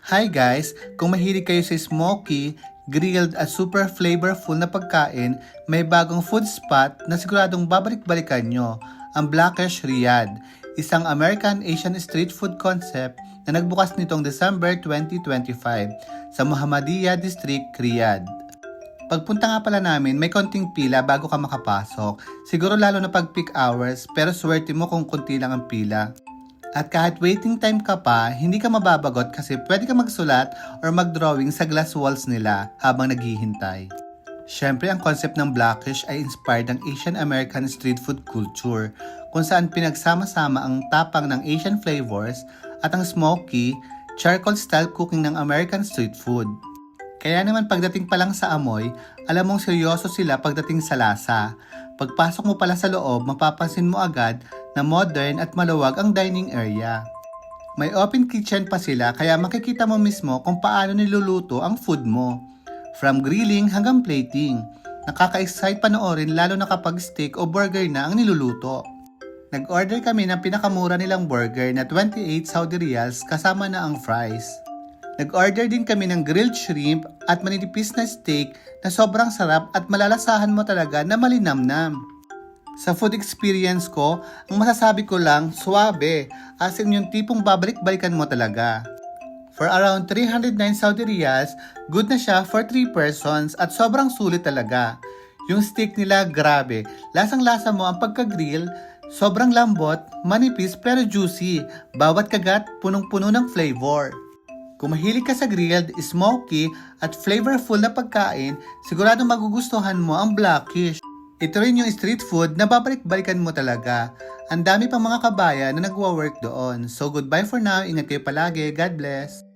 Hi guys! Kung mahilig kayo sa smoky, grilled at super flavorful na pagkain, may bagong food spot na siguradong babalik-balikan nyo, ang Blackish Riyadh, isang American-Asian street food concept na nagbukas nitong December 2025 sa Mohammadiyah District, Riyadh. Pagpunta nga pala namin, may konting pila bago ka makapasok. Siguro lalo na pag peak hours, pero swerte mo kung konti lang ang pila. At kahit waiting time ka pa, hindi ka mababagot kasi pwede ka magsulat or mag-drawing sa glass walls nila habang naghihintay. Siyempre, ang concept ng Blackish ay inspired ng Asian American street food culture kung saan pinagsama-sama ang tapang ng Asian flavors at ang smoky, charcoal-style cooking ng American street food. Kaya naman pagdating pa lang sa amoy, alam mong seryoso sila pagdating sa lasa. Pagpasok mo pala sa loob, mapapansin mo agad na modern at maluwag ang dining area. May open kitchen pa sila kaya makikita mo mismo kung paano niluluto ang food mo. From grilling hanggang plating. Nakaka-excite panoorin lalo na kapag steak o burger na ang niluluto. Nag-order kami ng pinakamura nilang burger na 28 Saudi Riyals kasama na ang fries. Nag-order din kami ng grilled shrimp at maninipis na steak na sobrang sarap at malalasahan mo talaga na malinamnam. Sa food experience ko, ang masasabi ko lang, suwabe, as in yung tipong babalik-balikan mo talaga. For around 309 Saudi Riyals, good na siya for 3 persons at sobrang sulit talaga. Yung steak nila, grabe, lasang-lasa mo ang pagka-grill, sobrang lambot, manipis pero juicy, bawat kagat punong-puno ng flavor. Kung mahilig ka sa grilled, smoky at flavorful na pagkain, sigurado magugustuhan mo ang Blackish. Ito rin yung street food na babalik-balikan mo talaga. Ang dami pang mga kabayan na nagwa-work doon. So goodbye for now, ingat kayo palagi, God bless!